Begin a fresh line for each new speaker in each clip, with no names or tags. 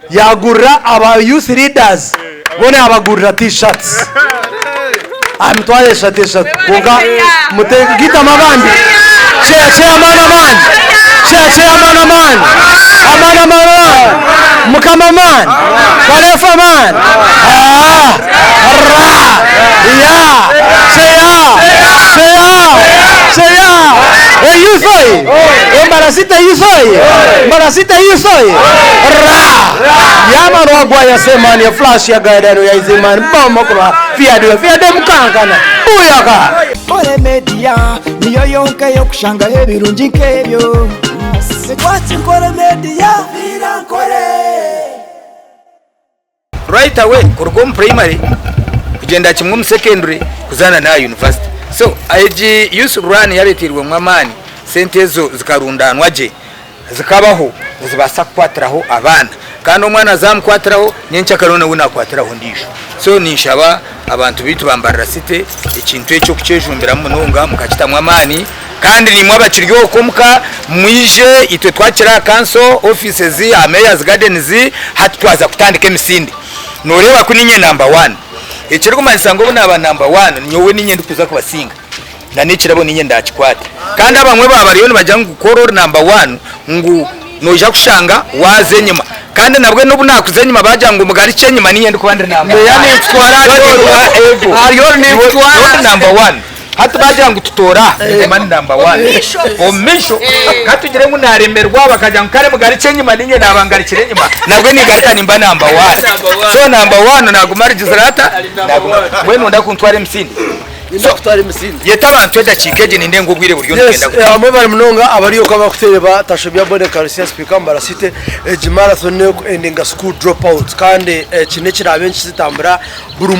yagurira aba youth leaders bone abagurira t-shirts amtwaye shati kunga mutegita mabandi chairman mukama man karefa man marasita yusoi yaman wagwaya semani ya flash ya gaidano ya izimani bomba kwa fiade mkankana uyaka
Kore media niyo yonke yo kushanga hebirungi nkebyo Sekwati Kore media virankore
right away kurugom primary kugenda kimwe mu secondary kuzana na university so IG youth run yabetirwe mwamani sente zo zikarundanwa je zikabaho zibasa kwatiraho abana kandi umwana azamkwatiraho nyencha karone wuna kwatiraho ndisho so nishaba abantu bitu bambarira site ikintu echo kucejumbira mununga mukakita mwamani kandi ni mwabakiryo kumka mwije itwe twakira council offices ameyors gardens hatwaza kutandika emisindi noreba kuninye number 1 ekiriko mansango buna aba number 1 nyowe ninye ndikuza kubasinga na nikirabo ninye ndakikwate kandi abamwe babariyo nibajya gukora number 1 ngu noja kushanga waze nyuma kandi nabwe no bunakuze nyuma bajya ngo mugarice nyuma ninye ndikubandira number yani twara ariyo ni twara number 1 hata bajya ngo tutora mani number 1 omisho katugire ngo naremerwa bakajya ngo kare mugarice nyuma ninye nabangarikire nyuma nabwe ni garika nimba number 1 so number 1 nagumari gizarata we nunda kuntware msindi
so kutari msindi
yetabantu edakikeje ninde ngubwire buryo ngenda
amwe bari munonga abariyo kaba kutereba tashobya bone karisia speaker mbarasite marathon endinga school dropout kandi kine kirabenshi zitambura buri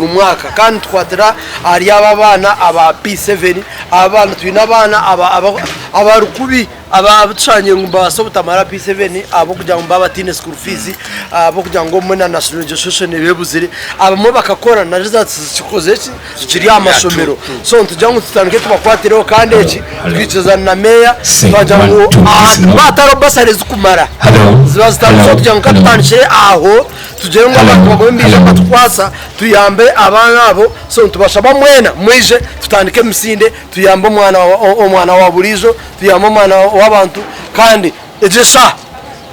mwaka kandi twatira ari abana aba P7 abana twina abana abarukubi ababucanye ngumba so butamara P7 abo kujya ngumba batine school fees abo kujya ngo mona national education bebuzire abamo bakakora na results zikoze kiri amasomero so tujya ngo tutanike tubakwatireho kandi eki twicazana na meya bajya ngo bataro basare zikumara zibazitandika tujya ngo katandike aho tujye ngo abantu bagombe batwasa tuyambe abana abo so tubasha bamwena mwije tutandike misinde tuyambe umwana wa burizo tuyambe umwana w'abantu kandi ejesha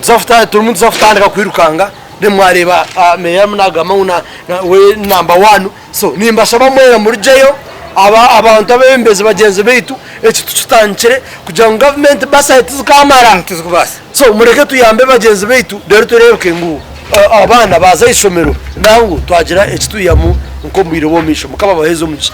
nzafutana turumuntu zafutana kwirukanga nemwareba meya munagama una we number 1 so nimbasha bamwena muri jeyo abantu abembeze bagenzi betu eki tututankire kugira ngo government basite zikamara
tuzikubasa
so mureke tuyambe bagenzi betu rero turebeke ngo abana baza isomero nangu twagira eki tuyamu nko mbiro bomisho mukaba bahezo muki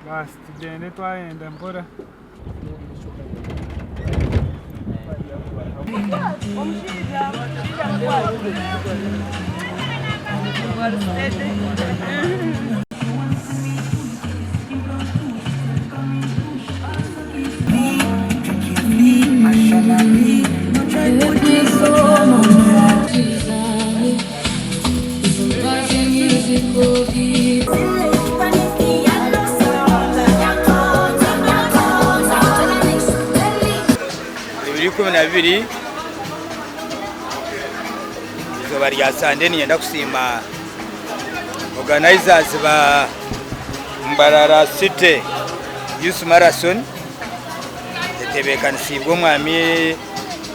Basi tugende twagenda mpora.
izuba rya Sunday niyenda kusima organizers ba Mbarara City Youth Marathon etebekanisiibwa mwami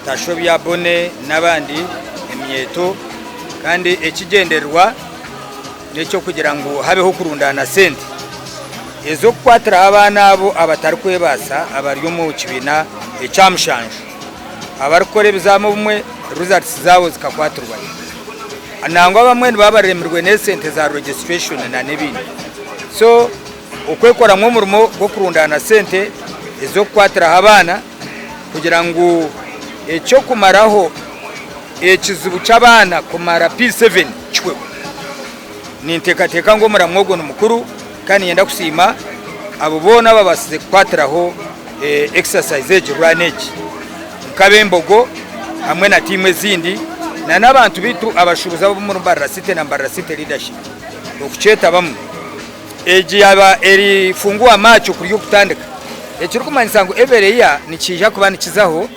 Tashobya Bone n'abandi emyeto kandi ekigenderwa n'ekyo kugira ngo habeho kurundana sente ezo kwatira abana abo abatari kwebasa abari mu kibina ekyamushanje abarikora ebizamu bumwe results zawo zikakwatirwa anangwa bamwe babaremerwe ne sente za registration na nebindi so okwekora mu murimo go kurundana sente ezo kwatira abana kugira ngo ekyo kumaraho ekizibu cy'abana kumara P7 chwe nintekateka ngo muramwogo n'umukuru kandi yenda kusima abo bona babasize kwatiraho exercise age runage kabembogo hamwe na timu ezindi na nabantu bitu abashubuza bo mu Mbarara City na Mbarara City leadership okucheta bamwe eji aba eri fungua macho kuri kutandika ekiri kumanyisa ngo evereya nikija kubana kizaho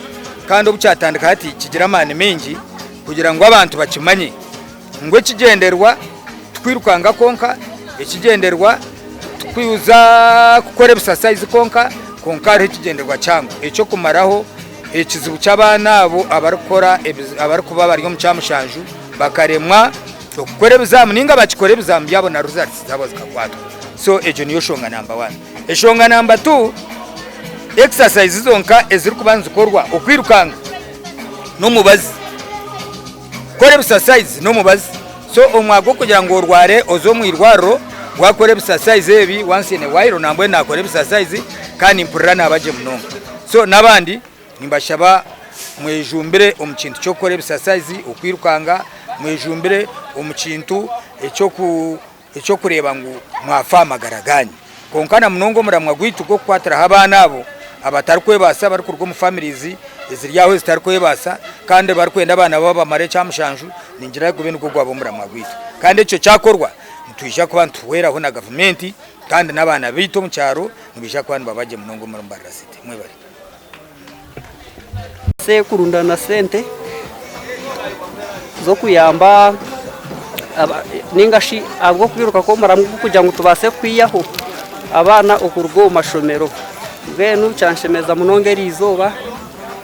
kandi obucyatandika hati kigira amani mengi kugira ngo abantu bakimanye ngo kigenderwa twirukanga konka ekigenderwa twiyuza gukora exercise konka ari kigenderwa cyango ecyo kumaraho ekizibu cy'abana abo abarikora abarikuba bari mu cyamushanju bakaremwa gukora bizamu ninga bakikora bizamu byabo na results zabo zikakwatwa so ejo niyo shonga number 1 eshonga number 2 exercise zonka eziri kubanza korwa okwirukanga no mubazi kore exercise no mubazi so omwago kugira ngo orware ozo mwirwaro wakore exercise ebi once in a while nambwe nakore exercise kandi impurira nabaje munonga so nabandi nimbashaba mwejumbire omukintu cyo kore exercise okwirukanga mwejumbire omukintu ecyo kureba ngo mwafa magaraganye konkana munongo muramwa gwitu ko kwatira abana abo abatari kwebasa bari kurwo mu families eziri yaho zitari kwebasa kandi bari kwenda abana babo bamare cyamushanju ningira go bene gwabo muramwa gwitu kandi icyo cyakorwa ntujya ku bantu weraho na government kandi n'abana bito mu cyaro nibisha kwandi babaje munongo mu Mbarara City mwe bari
se kurundana sente zo kuyamba ningashi abwo kwiruka ko muramwe kugira ngo tubase kwiyaho abana okurwo mashomero benu cyanshemeza munongeri izoba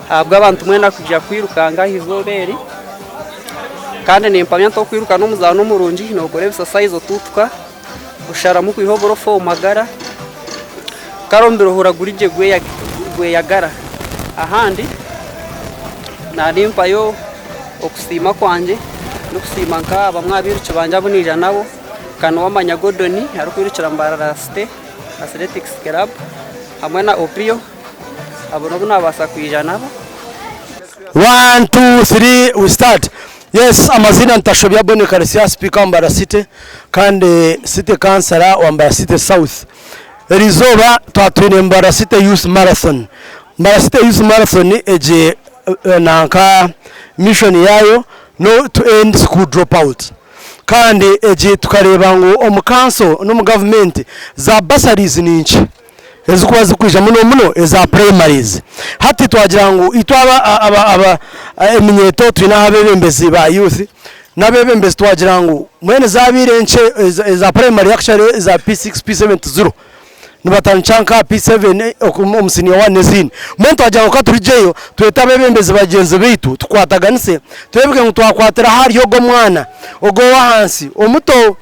habwa abantu mwena kujya kwirukanga izoberi kandi nimpamya to kwiruka no muzano murungi no gore exercise tutwa ushara mu kwihoboro fo magara karombero hura gurije gwe yagara ahandi narimpa yo okusima kwanje no kusima nka bamwabiruke banja bunija nabo kana wamanya Godoni ari kwirukira Mbarara City Athletics Club hamwe na Oprio abono bunabasa kwijana nabo
1 2 3 we start. Yes, amazina Ntashobya Bone Karisia speaker Mbarara City kandi city councilor wa Mbarara City South. Rizoba twatwine Mbarara City Youth Marathon. Mbarara City Youth Marathon eje nanka mission yayo no to end school dropout. Kandi eje tukareba ngo omukanso no mu government za bursaries ninchi ezikubaza kwija muno eza primaries hati twagira ngo itwaba aba eminyeto twina habebembezi ba youth nabebembezi twagira ngo mwene zabirenche eza primary actually za P6 P7 0 nibatancanka P7 omusini wa nezini muntu ajya ko turijeyo twetabebembezi bagenzi bitu tukwataganise twebwe ngo twakwatira hari yo go mwana ogo wa hansi omuto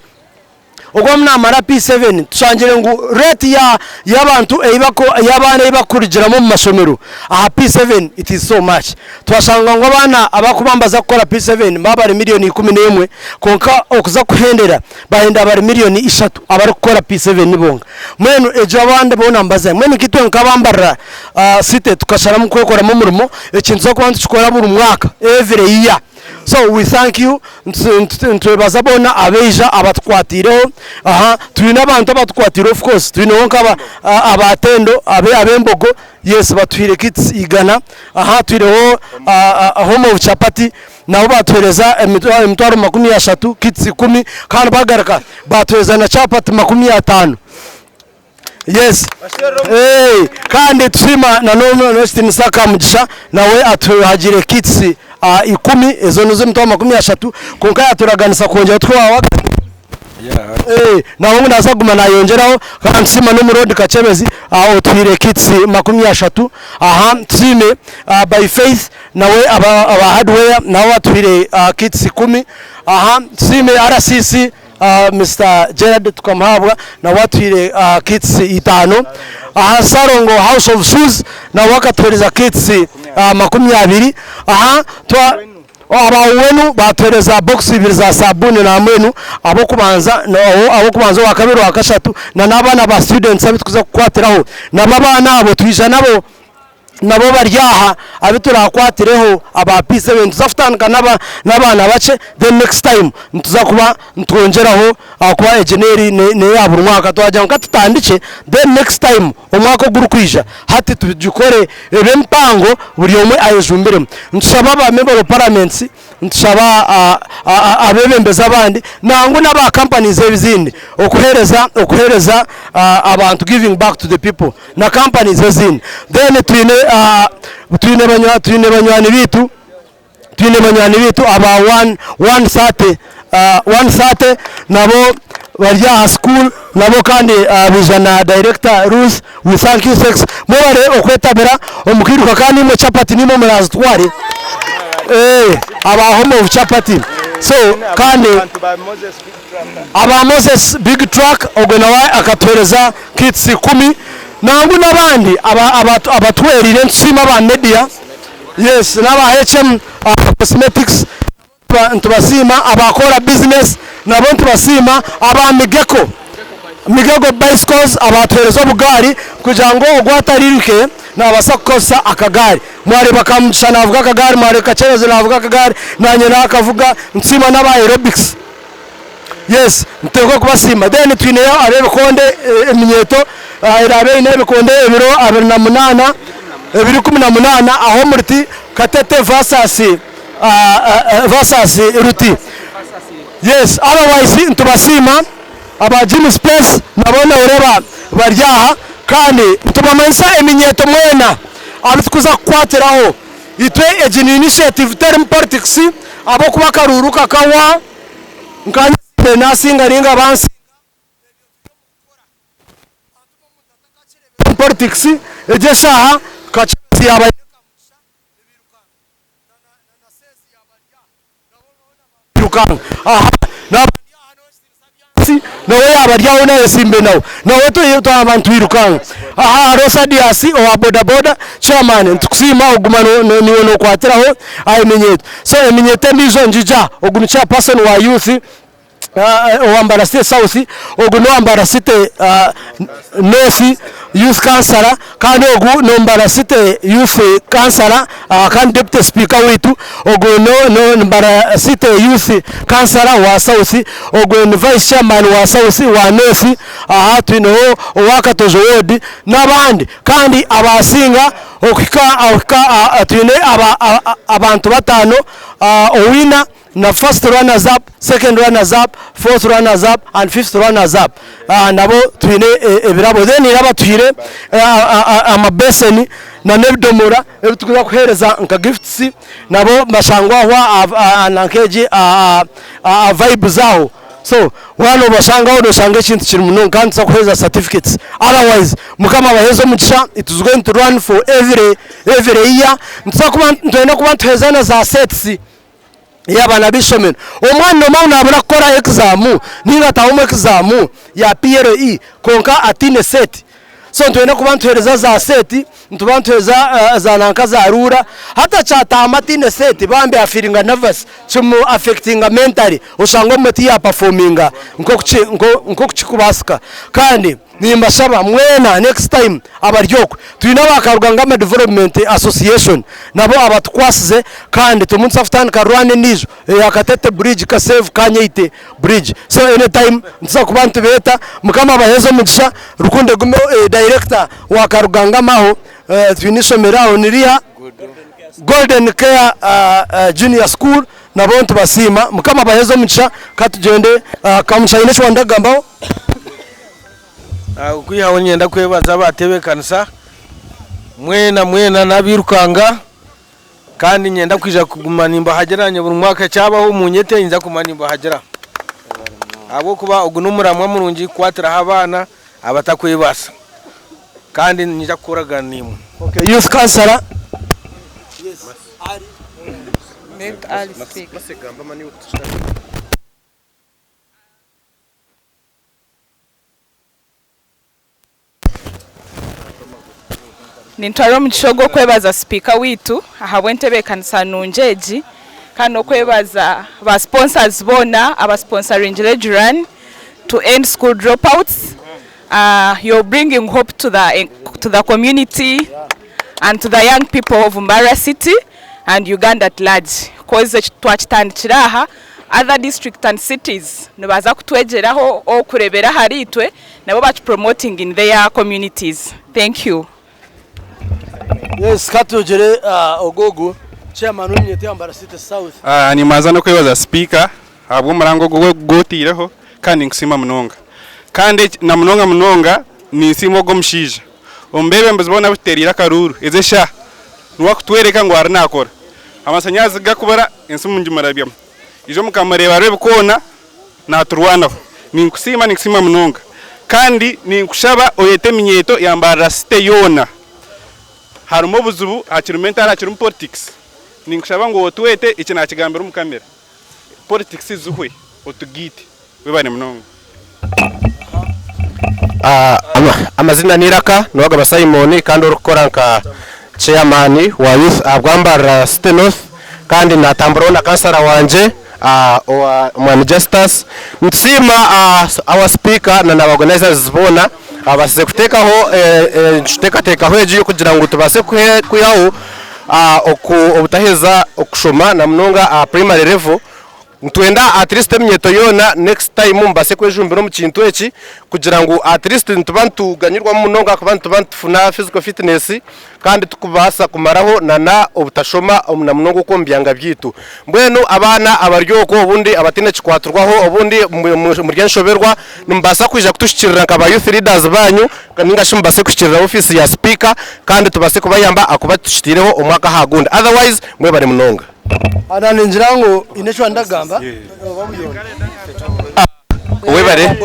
ogwa mnamara P7 tushangire ngo rate y'abantu eyibako yabana ibakurigera mu masomero aha P7 it is so much twashanga ngo abana abakubambaza gukora P7 babari miliyoni 11 konka okuza kuhendera bahenda bari miliyoni 3 abari gukora P7 nibonga mwenu ejo abande bona mbaza mwenu kitwe nkabambara City tukashara mu kwekora mu murimo ekintu zo kwantu chikora buri mwaka every year. So we thank you ntwebaza bona abeja abatkwatireho twina abantu abatkwatire of course twina nkaba abatendo abembogo yes batwire kits igana twireho home of chapati nabo batwereza emitwaro 30 kits 10 kandi bagaraka batweza na chapati 50. Yes. Kandi tsima na no Saka mugisha nawe atuhagire kits 10 ezo nizo mitoma 30 konka yaturaganisa kongera twawa na wangu nazaguma nayongeraho kansima no murodi kacebezi aho twire kits 30 tsime by faith nawe aba hardware nawe twire kits 10 tsime RCC Mr. Gerard tukamhabwa na watwire kits 5 Sarongo House of Shoes na wakatwereza kits 20 twa abawenu batwereza box 2 za sabuni na mwenu abo kubanza wa kabiri wa kashatu na nabana ba students abitukuza kukwatiraho nababana abo twisha nabo baryaha abiturakwatireho aba P7 tuzafutanka nabana bace the next time tuzakuba ntwongeraho kuba engineer ne yaburu mwaka twajya nkatutandike the next time umwaka gurukwisha hati tujukore ebempango buri umwe ayejumbire ntusaba ba member of parliaments ntusaba abebembeza abandi nangu naba companies ebizindi okuhereza abantu giving back to the people na companies ezindi then twine banywani bitu aba 130 nabo barya school nabo kandi bijana director Ruth we thank you sex mubare okwetabera omukiruka kandi mo chapati nimo murazitware aba home of chapati so kandi aba Moses big truck ogonawa akatwereza kits 10 nangu nabandi abatwerire nsima ba media yes naba HM cosmetics ntubasima abakora business nabo ntubasima aba Migego bicycles abatwereza bugari kugira ngo ogwataririke nabasakosa akagari mwari bakamshana avuga akagari mwari kacereze navuga akagari nanye nakavuga nsima n'aba aerobics yes ntego kubasima then twineyo arebe konde eminyeto irabe inebe konde ebiro 2018 aho murti Katete versus Ruti yes otherwise ntubasima aba gym space nabona ureba baryaha kandi ntubamensa eminyeto mwena abitukuza kwatiraho itwe ejini initiative term politics abo kuba karuruka kawa nkanye nasinga ringa bansi politics ejeshaha kachati aba nawe yabaryaho nawe simbe nawe to abantu birukanga Rosa Diasi o boda chairman ntukusima ogumano niwe no kwatiraho ayimenyeto so eminyeto nizo njija ogumicha person wa youth owambara state south oguno ambara state north youth councillor kandi ogu nombara state youth councillor kandi deputy speaker wetu oguno nombara state youth councillor wa south oguno vice chairman wa south wa north twino owakatozo ward nabandi kandi abasinga okika twine abantu batano owina na first runners up, second runners up, fourth runners up and fifth runners up. Nabo twine ebirabo then iraba twire amabeseni na nebdomora ebitukuza kuhereza nka gifts nabo bashangwa wa nankeji vibe zao so wano bashanga odo shange chintu kiri muno kandi sakuheza certificates otherwise mukama bahezo mugisha it is going to run for every year ntsakuba ntwena kuba ntwezana za sets yabana bishomeno omwana nomuna abura kora exam ninga tawumo exam ya PRE konka atine set so ntwena kuba ntwereza za set ntubantweza za nanka za rura hata chata amatine set bambe afiringa nervous chumu affecting mentally ushango meti ya performinga nko kuchikubasika kandi nimba shaba mwena next time abaryoko twina bakaruganga development association nabo abatukwasize kandi tumunsi afutani karwane nijo yakatete bridge ka save kanyeite bridge so anytime nza kubantu beta mukama bahezo mugisha rukunde gume director wa karuganga maho twinisomeraho niriya Golden Care Junior School nabo ntubasima mukama bahezo mugisha katugende kamushayine shwandagambao
kwihawo nyenda kwebaza batebe kanisa mwena nabirukanga
kandi nyenda kwija kuguma nimba hageranye buri mwaka cyabaho munyete inza kumanimba hagera abo kuba ugu numuramwa murungi kwatira abana abatakwibasa kandi nija kuraga nimu.
Okay, youth councillor.
Yes.
Ali speak. Nintwaro mugishogo kwebaza speaker witu ahabwentebe kanisa nunjeji kano kwebaza ba sponsors bona aba sponsoring Run to end school dropouts. You're bringing hope to the community and to the young people of Mbara City and Uganda at large. Cause twachitandikiraha other districts and cities nibaza kutwegeraho okurebera haritwe nabo bachi promoting in their communities. Thank you.
Yes, katujere Ogogo chairman w'imyete Mbara City South.
Ni maza no kwebaza speaker abwo murango gotireho kandi nkusima munonga kandi na munonga ni simo go mshija ombebe mbazibona buterira karuru ezesha nuwa kutwereka ngo ari nakora amasanyazi gakubara insumu njumarabya ijo mukamareba rebe kona na turwanaho ni nkusima munonga kandi ni nkushaba oyete minyeto ya Mbara City yona harumo buzubu akirumentara akirum politics ni nkushaba ngo otwete iki nakigambira mu kamera politics zuhwe otugite webane munonga.
Amazina niraka nwaga Simon kandi urukora nka chairman wa youth Mbara City North kandi natambura na kansara wanje wa Justice ntsima our speaker na organizers zibona abase kutekaho tekaho ejo kugira ngo tubase kuyaho obutaheza okushoma na munonga primary level ntwenda at least emyeto yona next time mbase kwejumbira mu kintu eki kugira ngo at least ntubantu ganyirwa mu munonga kubantu bantufuna physical fitness kandi tukubasa kumaraho na obutashoma na munongo kombyanga byitu mbwenu abana abaryoko obundi abatina kikwaturwaho obundi mu ryenshoberwa mbasa kwija kutushikirira nkaba youth leaders banyu ninga shimbase kushikirira office ya speaker kandi tubase kubayamba akuba tushitireho omwaka hagunda otherwise mwe bari munonga
Ananenjira ngo inechwa ndagamba
webare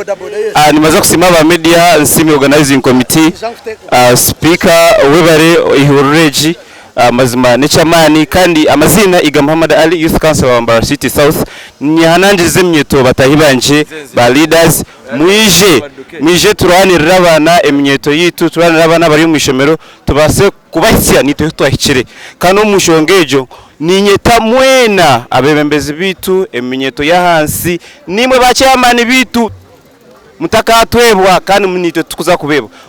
nimaze kusima ba media nsimi organizing committee speaker webare ihureji mazima nechamani kandi amazina iga Muhammad Ali youth council wa Mbara City South nyahananjize myeto batahibanje ba leaders mwije turanirira abana emyeto yitu turanirira abana bari mu ishomero tubase kubahisia nito twahikire kano mushongejo ninyeta mwena abebembezi bitu eminyeto ya hansi nimwe ba chairman bitu mutakatwebwa kandi munite tukuza kubeba